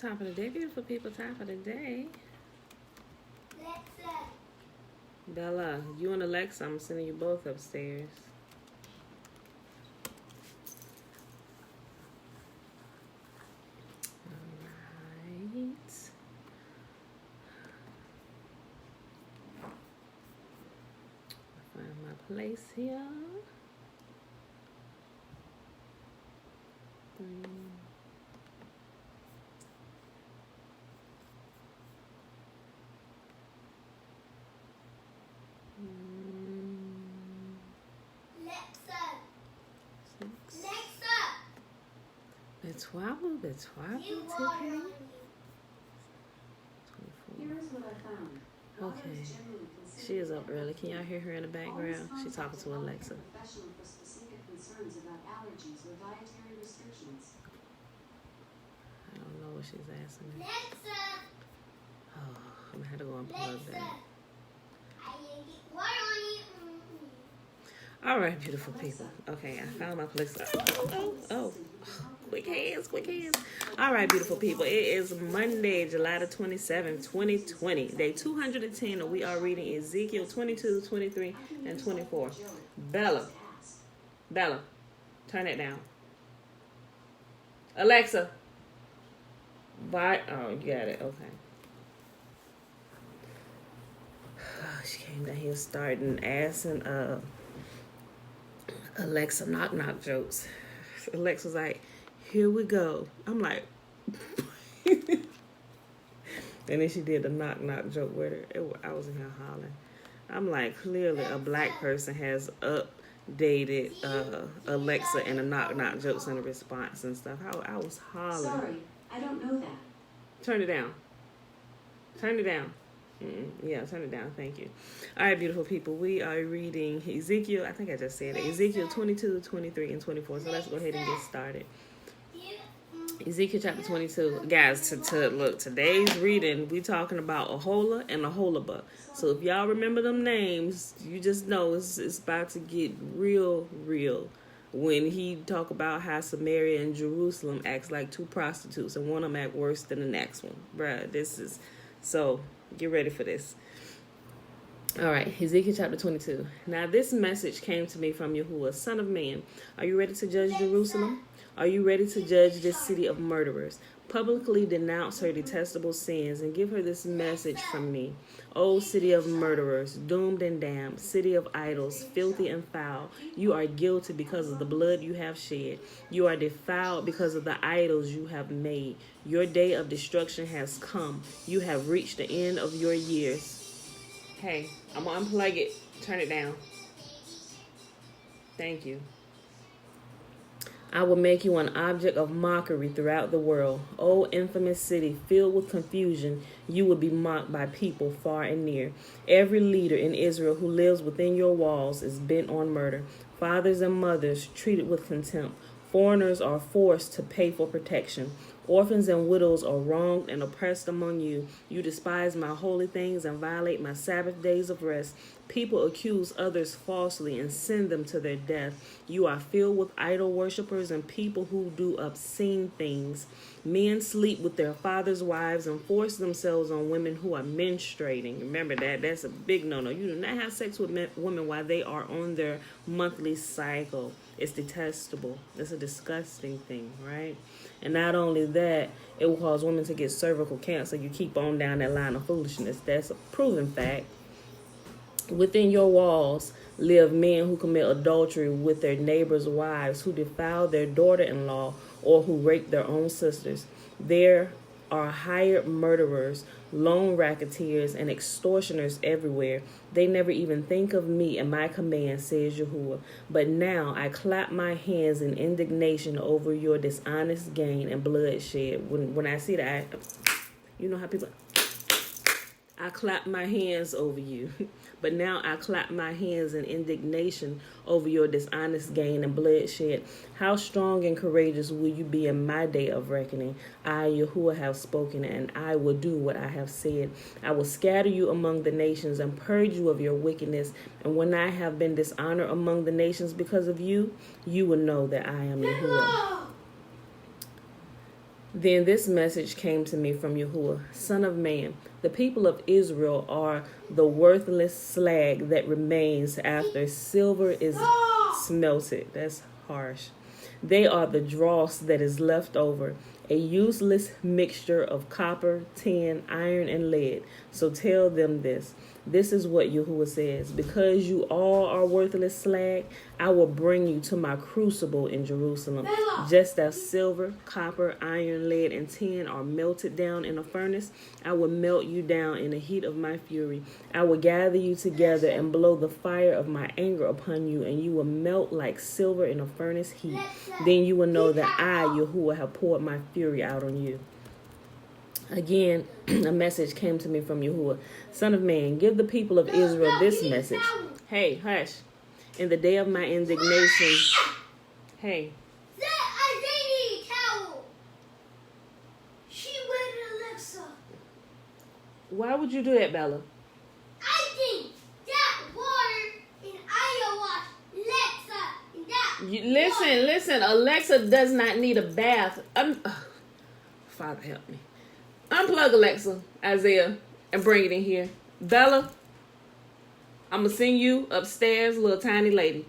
Top of the day, beautiful people. Top of the day. Alexa. Bella, you and Alexa, I'm sending you both upstairs. Alright. Find my place here. The twabble, Tiffany. 24. Okay. She is up early. Can y'all hear her in the background? She's talking to Alexa. I don't know what she's asking me. Oh, I'm gonna have to go unplug that. All right, beautiful people. Okay, I found my place. Oh. Quick hands. All right, beautiful people. It is Monday, July the 27th, 2020. Day 210, and we are reading Ezekiel 22, 23, and 24. Bella, turn it down. Alexa. Oh, you got it. Okay. She came down here starting asking Alexa knock jokes. Alexa's like, here we go. I'm like, and then she did the knock joke with her. I was in here hollering. I'm like, clearly a black person has updated Alexa and the knock jokes and the response and stuff. I was hollering. Sorry, I don't know that. Turn it down. Yeah, turn it down. Thank you. All right, beautiful people. We are reading Ezekiel. I think I just said it. Ezekiel 22, 23, and 24. So let's go ahead and get started. Ezekiel chapter 22. Guys, to look, today's reading, we talking about Ahola and Aholabah. So if y'all remember them names, you just know it's about to get real. When he talk about how Samaria and Jerusalem acts like two prostitutes, and one of them act worse than the next one. Bruh, this is... So, get ready for this. All right, Ezekiel chapter 22. Now this message came to me from Yahuwah, son of man. Are you ready to judge Jerusalem? Are you ready to judge this city of murderers? Publicly denounce her detestable sins and give her this message from me. O city of murderers, doomed and damned, city of idols, filthy and foul, you are guilty because of the blood you have shed. You are defiled because of the idols you have made. Your day of destruction has come. You have reached the end of your years. Hey, I'm going to unplug it. Turn it down. Thank you. I will make you an object of mockery throughout the world. O infamous city, filled with confusion, you will be mocked by people far and near. Every leader in Israel who lives within your walls is bent on murder. Fathers and mothers treated with contempt. Foreigners are forced to pay for protection. Orphans and widows are wronged and oppressed among you. You despise my holy things and violate my Sabbath days of rest. People accuse others falsely and send them to their death. You are filled with idol worshippers and people who do obscene things. Men sleep with their fathers' wives and force themselves on women who are menstruating. Remember that's a big no-no. You do not have sex with women while they are on their monthly cycle. It's detestable. It's a disgusting thing, right? And not only that, it will cause women to get cervical cancer. You keep on down that line of foolishness. That's a proven fact. Within your walls live men who commit adultery with their neighbors' wives, who defile their daughter-in-law, or who rape their own sisters. There are hired murderers, lone racketeers, and extortioners everywhere. They never even think of me and my command, says Yahuwah. But now I clap my hands in indignation over your dishonest gain and bloodshed. When I see that, you know how people... I clap my hands over you. But now I clap my hands in indignation over your dishonest gain and bloodshed. How strong and courageous will you be in my day of reckoning? I, Yahuwah, have spoken, and I will do what I have said. I will scatter you among the nations and purge you of your wickedness. And when I have been dishonored among the nations because of you, you will know that I am Yahuwah. Then this message came to me from Yahuwah, Son of man, the people of Israel are the worthless slag that remains after silver is smelted. That's harsh. They are the dross that is left over, a useless mixture of copper, tin, iron, and lead. So tell them this. This is what Yahuwah says. Because you all are worthless slag, I will bring you to my crucible in Jerusalem. Just as silver, copper, iron, lead, and tin are melted down in a furnace, I will melt you down in the heat of my fury. I will gather you together and blow the fire of my anger upon you, and you will melt like silver in a furnace heat. Then you will know that I, Yahuwah, have poured my fury out on you. Again, a message came to me from Yahuwah. Son of man, give the people of Israel this message. Hey, hush. In the day of my indignation. Hey. I need a towel. She went Alexa. Why would you do that, Bella? I think that water in Iowa, Alexa, and that Listen. Alexa does not need a bath. Father, help me. Unplug Alexa, Isaiah, and bring it in here. Bella, I'm going to send you upstairs, little tiny lady.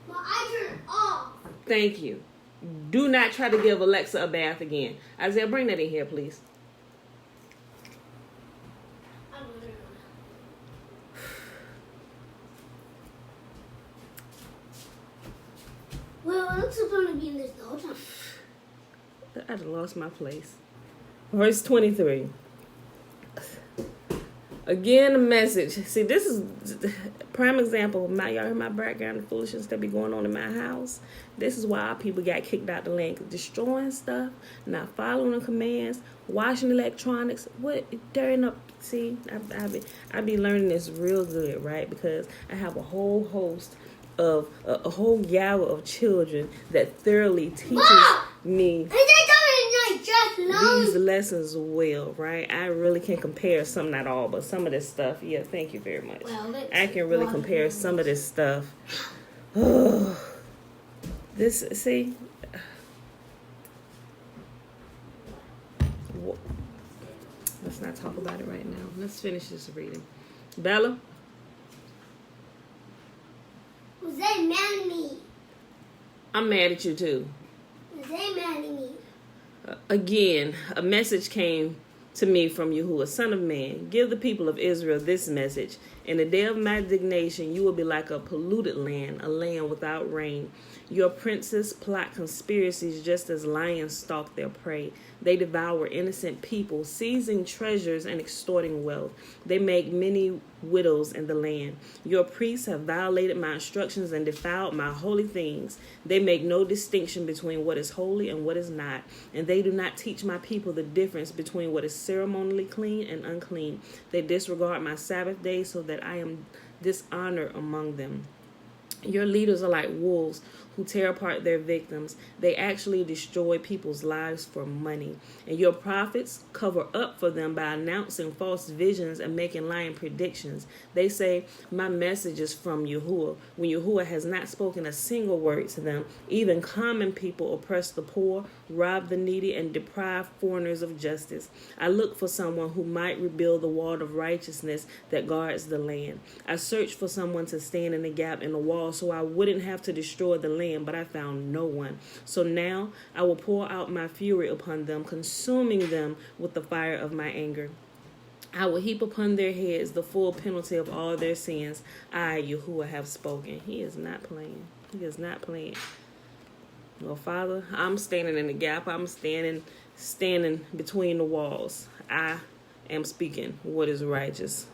Well, I turned off. Thank you. Do not try to give Alexa a bath again. Isaiah, bring that in here, please. Well, Alexa's going to be in this the whole time. I'd have lost my place. Verse 23. Again, a message. See, this is prime example of y'all hear my background, the foolishness that be going on in my house. This is why our people got kicked out the land. Destroying stuff, not following the commands, washing electronics, tearing up. See, I be learning this real good, right? Because I have a whole host of a whole gather of children that thoroughly teaches me these lessons well, right? I really can compare some, not all, but some of this stuff. Yeah, thank you very much. Well, I can really compare some of this stuff. See? Let's not talk about it right now. Let's finish this reading. Bella? Was they mad at me? I'm mad at you too. Was they mad at me? Again, a message came to me from Yahuwah, Son of man. Give the people of Israel this message. In the day of my indignation, you will be like a polluted land, a land without rain. Your princes plot conspiracies just as lions stalk their prey. They devour innocent people, seizing treasures and extorting wealth. They make many widows in the land. Your priests have violated my instructions and defiled my holy things. They make no distinction between what is holy and what is not, and they do not teach my people the difference between what is ceremonially clean and unclean. They disregard my Sabbath days so that I am dishonored among them. Your leaders are like wolves who tear apart their victims. They actually destroy people's lives for money. And your prophets cover up for them by announcing false visions and making lying predictions. They say, my message is from Yahuwah, when Yahuwah has not spoken a single word to them. Even common people oppress the poor, rob the needy, and deprive foreigners of justice. I look for someone who might rebuild the wall of righteousness that guards the land. I searched for someone to stand in the gap in the wall so I wouldn't have to destroy the land, but I found no one. So now I will pour out my fury upon them, consuming them with the fire of my anger. I will heap upon their heads the full penalty of all their sins. I, Yahuwah, have spoken. He is not playing. He is not playing. Well, Father, I'm standing in the gap. I'm standing between the walls. I am speaking what is righteous.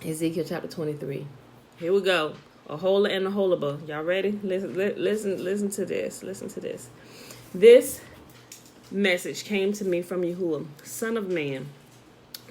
Ezekiel chapter 23. Here we go. A hola and a holaba. Y'all ready? Listen to this. Listen to this. This message came to me from Yahuwah, Son of man.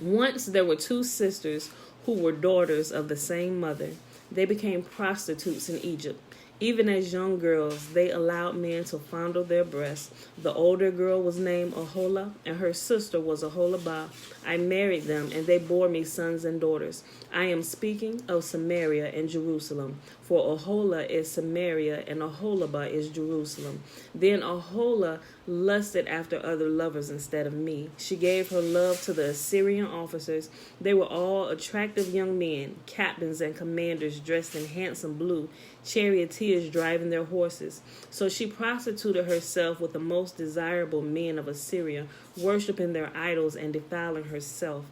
Once there were two sisters who were daughters of the same mother. They became prostitutes in Egypt. Even as young girls, they allowed men to fondle their breasts. The older girl was named Ahola, and her sister was Aholabah. I married them, and they bore me sons and daughters. I am speaking of Samaria and Jerusalem. For Aholah is Samaria, and Aholibah is Jerusalem. Then Aholah lusted after other lovers instead of me. She gave her love to the Assyrian officers. They were all attractive young men, captains and commanders dressed in handsome blue, charioteers driving their horses. So she prostituted herself with the most desirable men of Assyria, worshiping their idols and defiling herself.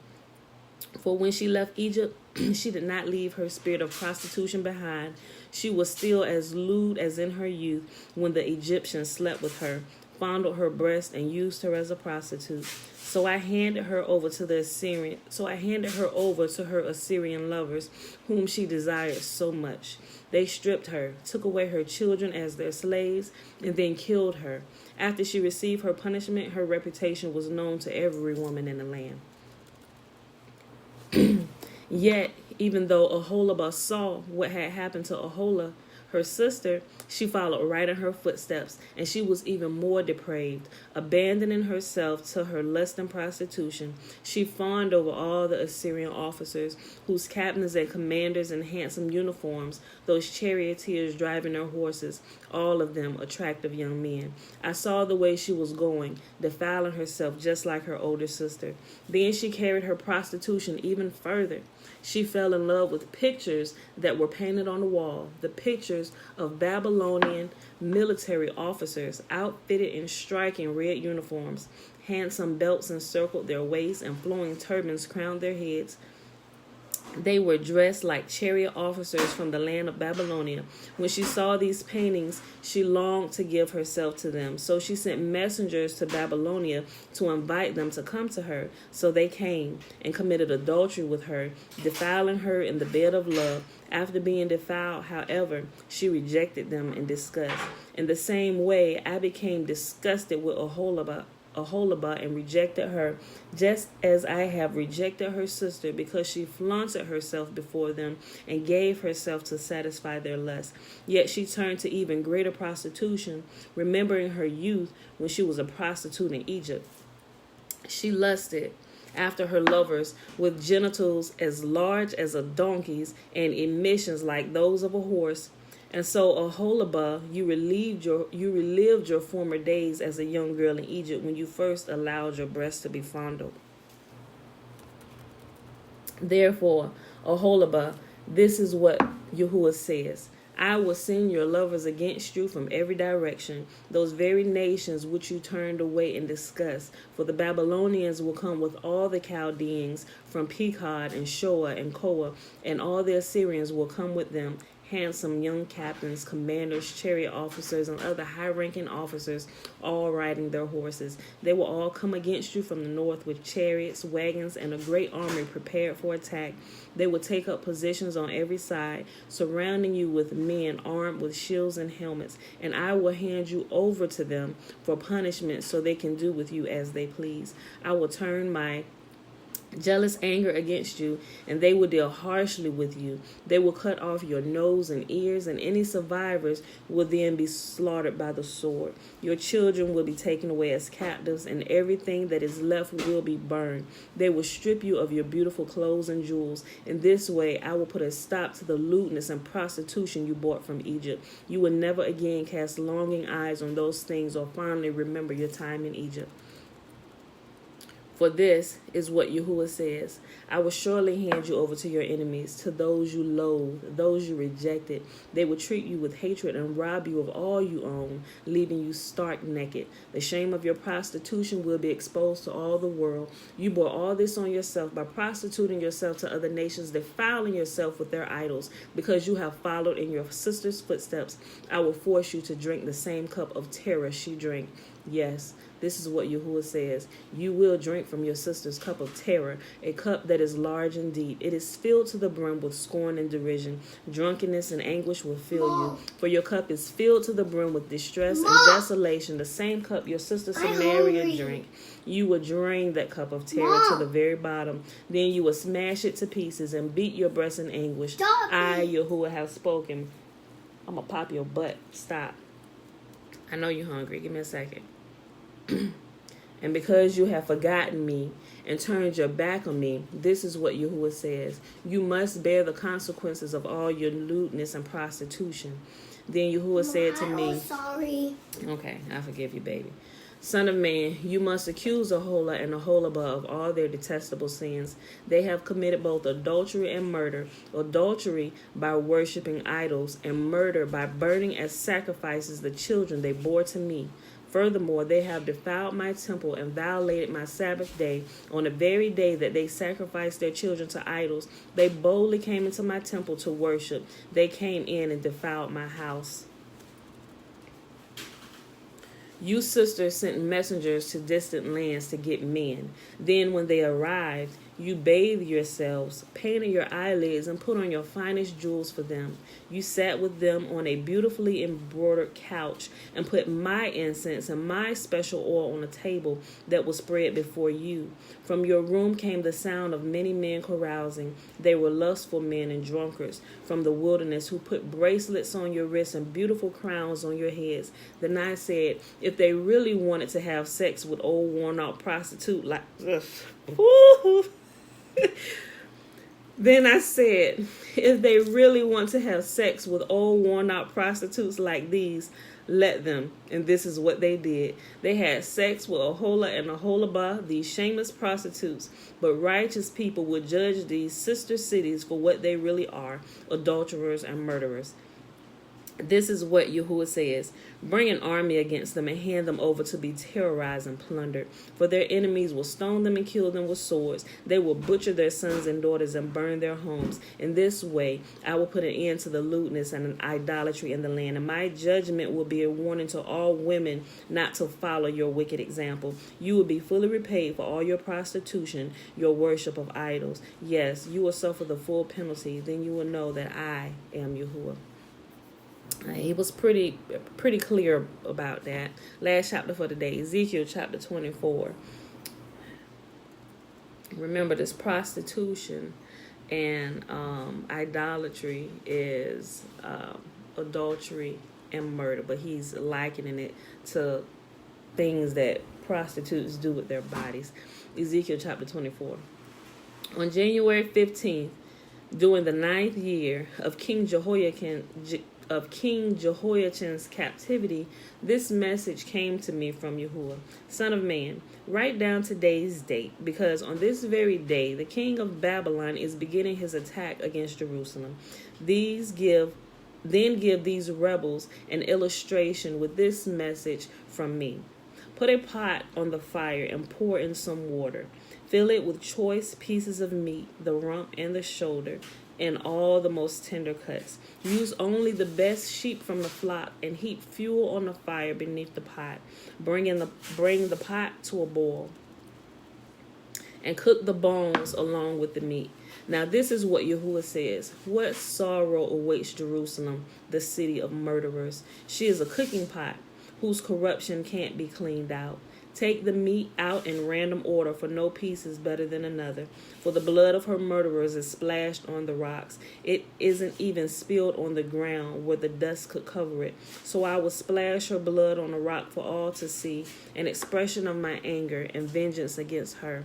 For when she left Egypt, she did not leave her spirit of prostitution behind. She was still as lewd as in her youth when the Egyptians slept with her, fondled her breast, and used her as a prostitute. So I handed her over to her Assyrian lovers, whom she desired so much. They stripped her, took away her children as their slaves, and then killed her. After she received her punishment, her reputation was known to every woman in the land. Yet, even though Aholibah saw what had happened to Aholah, her sister, she followed right in her footsteps, and she was even more depraved, abandoning herself to her lust and prostitution. She fawned over all the Assyrian officers, whose captains and commanders in handsome uniforms, those charioteers driving their horses, all of them attractive young men. I saw the way she was going, defiling herself just like her older sister. Then she carried her prostitution even further. She fell in love with pictures that were painted on the wall, the pictures of Babylonian military officers outfitted in striking red uniforms. Handsome belts encircled their waists and flowing turbans crowned their heads. They were dressed like chariot officers from the land of Babylonia. When she saw these paintings, she longed to give herself to them. So she sent messengers to Babylonia to invite them to come to her. So they came and committed adultery with her, defiling her in the bed of love. After being defiled, however, she rejected them in disgust. In the same way, I became disgusted with Aholibah and rejected her, just as I have rejected her sister, because she flaunted herself before them and gave herself to satisfy their lust. Yet she turned to even greater prostitution, remembering her youth when she was a prostitute in Egypt. She lusted after her lovers with genitals as large as a donkey's and emissions like those of a horse. And so, Aholibah, you relived your former days as a young girl in Egypt when you first allowed your breasts to be fondled. Therefore, Aholibah, this is what Yahuwah says. I will send your lovers against you from every direction, those very nations which you turned away in disgust. For the Babylonians will come with all the Chaldeans from Pekod and Shoa and Koa, and all the Assyrians will come with them, handsome young captains, commanders, chariot officers, and other high-ranking officers, all riding their horses. They will all come against you from the north with chariots, wagons, and a great army prepared for attack. They will take up positions on every side, surrounding you with men armed with shields and helmets, and I will hand you over to them for punishment so they can do with you as they please. I will turn my jealous anger against you, and they will deal harshly with you. They will cut off your nose and ears, and any survivors will then be slaughtered by the sword. Your children will be taken away as captives, and everything that is left will be burned. They will strip you of your beautiful clothes and jewels. In this way, I will put a stop to the lewdness and prostitution you brought from Egypt. You will never again cast longing eyes on those things or fondly remember your time in Egypt. For this is what Yahuwah says. I will surely hand you over to your enemies, to those you loathe, those you rejected. They will treat you with hatred and rob you of all you own, leaving you stark naked. The shame of your prostitution will be exposed to all the world. You bore all this on yourself by prostituting yourself to other nations, defiling yourself with their idols. Because you have followed in your sister's footsteps, I will force you to drink the same cup of terror she drank. Yes, this is what Yahuwah says. You will drink from your sister's cup of terror, a cup that is large and deep. It is filled to the brim with scorn and derision. Drunkenness and anguish will fill you. For your cup is filled to the brim with distress and desolation, the same cup your sister Samaria drank. You will drain that cup of terror to the very bottom. Then you will smash it to pieces and beat your breast in anguish. I, Yahuwah, have spoken. I'm going to pop your butt. Stop. I know you're hungry. Give me a second. And because you have forgotten me and turned your back on me, this is what Yahuwah says. You must bear the consequences of all your lewdness and prostitution. Then Yahuwah said to me, sorry. Okay, I forgive you, baby. Son of man, you must accuse Aholah and Aholabah of all their detestable sins. They have committed both adultery and murder, adultery by worshiping idols, and murder by burning as sacrifices the children they bore to me. Furthermore, they have defiled my temple and violated my Sabbath day. On the very day that they sacrificed their children to idols, they boldly came into my temple to worship. They came in and defiled my house. You sisters sent messengers to distant lands to get men. Then when they arrived, you bathed yourselves, painted your eyelids, and put on your finest jewels for them. You sat with them on a beautifully embroidered couch and put my incense and my special oil on a table that was spread before you. From your room came the sound of many men carousing. They were lustful men and drunkards from the wilderness who put bracelets on your wrists and beautiful crowns on your heads. Then I said, if they really wanted to have sex with old worn-out prostitute like... Then I said, if they really want to have sex with old worn-out prostitutes like these, let them. And this is what they did. They had sex with Aholah and Aholabah, these shameless prostitutes. But righteous people would judge these sister cities for what they really are, adulterers and murderers. This is what Yahuwah says. Bring an army against them and hand them over to be terrorized and plundered. For their enemies will stone them and kill them with swords. They will butcher their sons and daughters and burn their homes. In this way, I will put an end to the lewdness and idolatry in the land. And my judgment will be a warning to all women not to follow your wicked example. You will be fully repaid for all your prostitution, your worship of idols. Yes, you will suffer the full penalty. Then you will know that I am Yahuwah. He was pretty clear about that. Last chapter for today, Ezekiel chapter 24. Remember, this prostitution and idolatry is adultery and murder, but he's likening it to things that prostitutes do with their bodies. Ezekiel chapter 24. On January 15th, during the 9th year of King Jehoiachin's captivity, this message came to me from Yahuwah. Son of man, write down today's date, because on this very day the king of Babylon is beginning his attack against Jerusalem. Then give these rebels an illustration with this message from me. Put a pot on the fire and pour in some water. Fill it with choice pieces of meat, the rump and the shoulder, and all the most tender cuts. Use only the best sheep from the flock and heap fuel on the fire beneath the pot. Bring the pot to a boil and cook the bones along with the meat. Now this is what Yahuwah says. What sorrow awaits Jerusalem, the city of murderers. She is a cooking pot whose corruption can't be cleaned out. Take the meat out in random order, for no piece is better than another. For the blood of her murderers is splashed on the rocks. It isn't even spilled on the ground where the dust could cover it. So I will splash her blood on the rock for all to see, an expression of my anger and vengeance against her.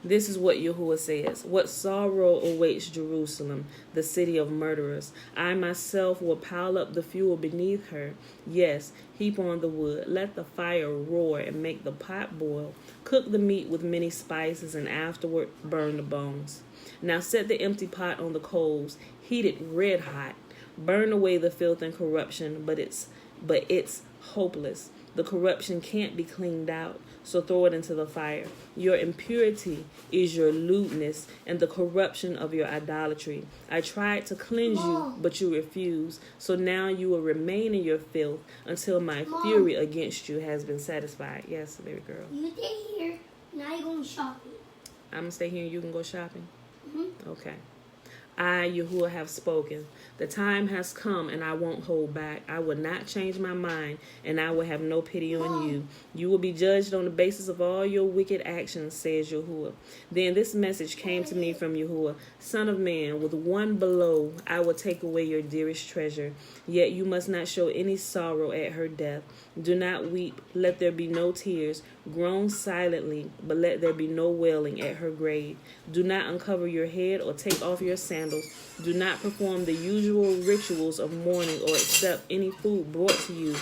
This is what Yahuwah says. What sorrow awaits Jerusalem, the city of murderers. I myself will pile up the fuel beneath her. Yes, heap on the wood. Let the fire roar and make the pot boil. Cook the meat with many spices and afterward burn the bones. Now set the empty pot on the coals. Heat it red hot. Burn away the filth and corruption, but it's hopeless. The corruption can't be cleaned out, so throw it into the fire. Your impurity is your lewdness and the corruption of your idolatry. I tried to cleanse you, but you refused. So now you will remain in your filth until my fury against you has been satisfied. Yes, baby girl. You stay here. Now you're going shopping. I'm going to stay here and you can go shopping? Mm-hmm. Okay. I, Yahuwah, have spoken. The time has come, and I won't hold back. I will not change my mind, and I will have no pity on you. You will be judged on the basis of all your wicked actions, says Yahuwah. Then this message came to me from Yahuwah. Son of man, with one blow I will take away your dearest treasure. Yet you must not show any sorrow at her death. Do not weep. Let there be no tears. Groan silently, but let there be no wailing at her grave. Do not uncover your head or take off your sandals. Do not perform the usual rituals of mourning or accept any food brought to you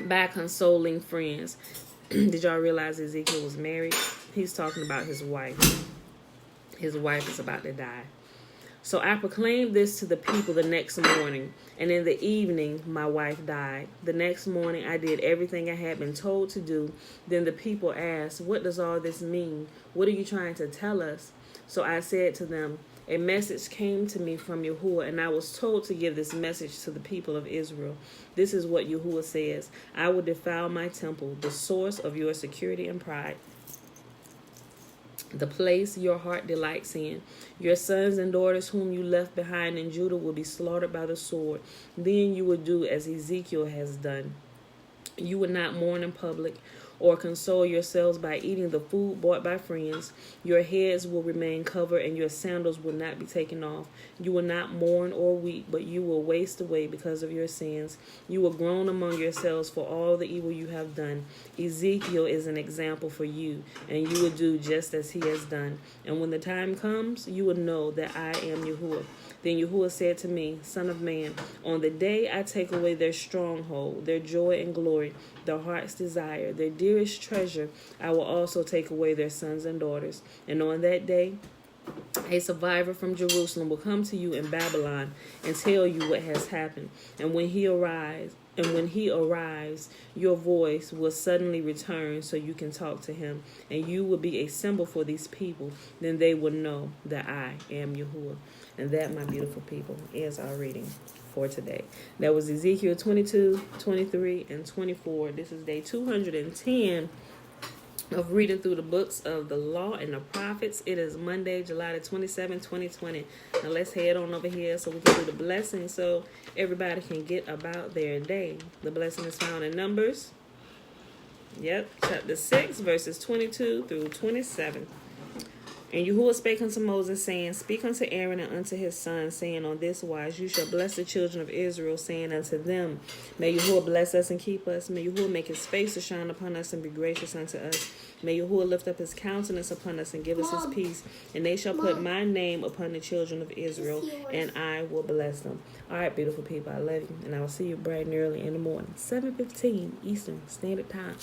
by consoling friends. Did y'all realize Ezekiel was married? He's talking about his wife. His wife is about to die. So I proclaimed this to the people the next morning, and in the evening my wife died. The next morning I did everything I had been told to do. Then the people asked, what does all this mean? What are you trying to tell us? So I said to them, a message came to me from Yahuwah, and I was told to give this message to the people of Israel. This is what Yahuwah says. I will defile my temple, the source of your security and pride, the place your heart delights in. Your sons and daughters whom you left behind in Judah will be slaughtered by the sword. Then you will do as Ezekiel has done. You will not mourn in public or console yourselves by eating the food bought by friends. Your heads will remain covered and your sandals will not be taken off. You will not mourn or weep, but you will waste away because of your sins. You will groan among yourselves for all the evil you have done. Ezekiel is an example for you, and you will do just as he has done. And when the time comes, you will know that I am Yahuwah. Then Yahuwah said to me, Son of man, on the day I take away their stronghold, their joy and glory, their heart's desire, their dearest treasure, I will also take away their sons and daughters. And on that day, a survivor from Jerusalem will come to you in Babylon and tell you what has happened. And when he arrives, your voice will suddenly return so you can talk to him, and you will be a symbol for these people. Then they will know that I am Yahuwah. And that, my beautiful people, is our reading for today. That was Ezekiel 22, 23, and 24. This is day 210 of reading through the books of the law and the prophets. It is Monday, July the 27th, 2020. Now let's head on over here so we can do the blessing so everybody can get about their day. The blessing is found in Numbers. Yep, chapter 6, verses 22 through 27. And Yahuwah spake unto Moses, saying, Speak unto Aaron and unto his sons, saying, On this wise you shall bless the children of Israel, saying unto them, May Yahuwah bless us and keep us. May Yahuwah make his face to shine upon us and be gracious unto us. May Yahuwah lift up his countenance upon us and give us his peace. And they shall put my name upon the children of Israel, and I will bless them. All right, beautiful people, I love you. And I will see you bright and early in the morning, 7:15 Eastern Standard Time.